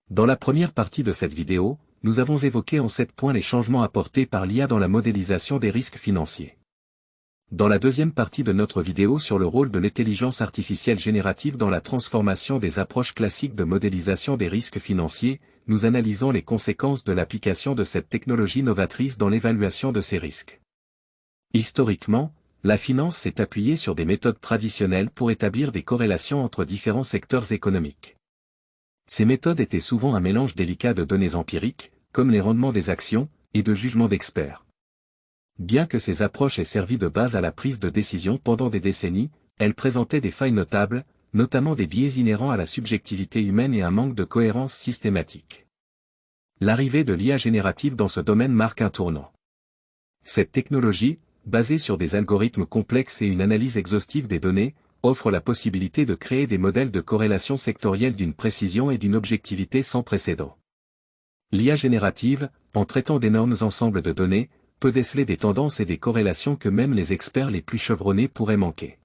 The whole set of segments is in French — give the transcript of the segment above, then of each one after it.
Dans la première partie de cette vidéo, nous avons évoqué en 7 points les changements apportés par l'IA dans la modélisation des risques financiers. Dans la deuxième partie de notre vidéo sur le rôle de l'intelligence artificielle générative dans la transformation des approches classiques de modélisation des risques financiers, nous analysons les conséquences de l'application de cette technologie novatrice dans l'évaluation de ces risques. Historiquement, la finance s'est appuyée sur des méthodes traditionnelles pour établir des corrélations entre différents secteurs économiques. Ces méthodes étaient souvent un mélange délicat de données empiriques, comme les rendements des actions, et de jugements d'experts. Bien que ces approches aient servi de base à la prise de décision pendant des décennies, elles présentaient des failles notables, notamment des biais inhérents à la subjectivité humaine et un manque de cohérence systématique. L'arrivée de l'IA générative dans ce domaine marque un tournant. Cette technologie, basée sur des algorithmes complexes et une analyse exhaustive des données, offre la possibilité de créer des modèles de corrélation sectorielle d'une précision et d'une objectivité sans précédent. L'IA générative, en traitant d'énormes ensembles de données, peut déceler des tendances et des corrélations que même les experts les plus chevronnés pourraient manquer.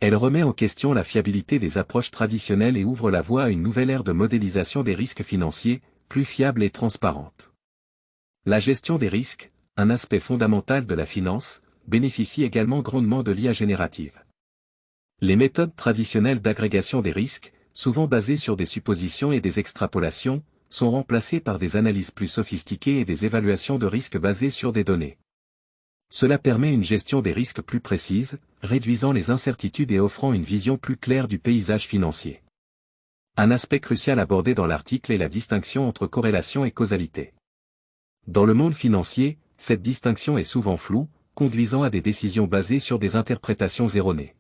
Elle remet en question la fiabilité des approches traditionnelles et ouvre la voie à une nouvelle ère de modélisation des risques financiers, plus fiable et transparente. La gestion des risques, un aspect fondamental de la finance, bénéficie également grandement de l'IA générative. Les méthodes traditionnelles d'agrégation des risques, souvent basées sur des suppositions et des extrapolations, sont remplacées par des analyses plus sophistiquées et des évaluations de risques basées sur des données. Cela permet une gestion des risques plus précise, réduisant les incertitudes et offrant une vision plus claire du paysage financier. Un aspect crucial abordé dans l'article est la distinction entre corrélation et causalité. Dans le monde financier, cette distinction est souvent floue, conduisant à des décisions basées sur des interprétations erronées.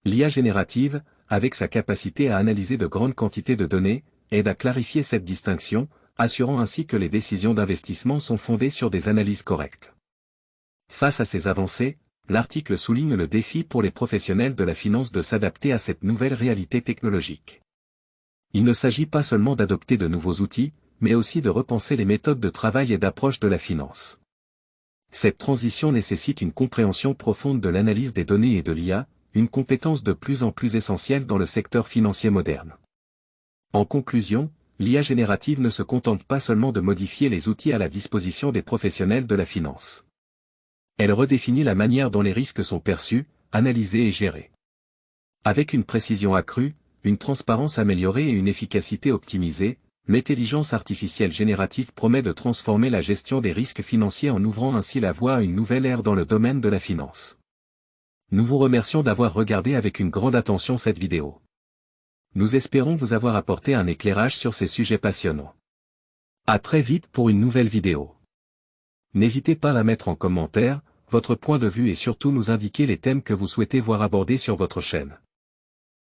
L'IA générative, avec sa capacité à analyser de grandes quantités de données, aide à clarifier cette distinction, assurant ainsi que les décisions d'investissement sont fondées sur des analyses correctes. Face à ces avancées, l'article souligne le défi pour les professionnels de la finance de s'adapter à cette nouvelle réalité technologique. Il ne s'agit pas seulement d'adopter de nouveaux outils, mais aussi de repenser les méthodes de travail et d'approche de la finance. Cette transition nécessite une compréhension profonde de l'analyse des données et de l'IA, une compétence de plus en plus essentielle dans le secteur financier moderne. En conclusion, l'IA générative ne se contente pas seulement de modifier les outils à la disposition des professionnels de la finance. Elle redéfinit la manière dont les risques sont perçus, analysés et gérés. Avec une précision accrue, une transparence améliorée et une efficacité optimisée, l'intelligence artificielle générative promet de transformer la gestion des risques financiers en ouvrant ainsi la voie à une nouvelle ère dans le domaine de la finance. Nous vous remercions d'avoir regardé avec une grande attention cette vidéo. Nous espérons vous avoir apporté un éclairage sur ces sujets passionnants. À très vite pour une nouvelle vidéo. N'hésitez pas à mettre en commentaire votre point de vue et surtout nous indiquer les thèmes que vous souhaitez voir abordés sur votre chaîne.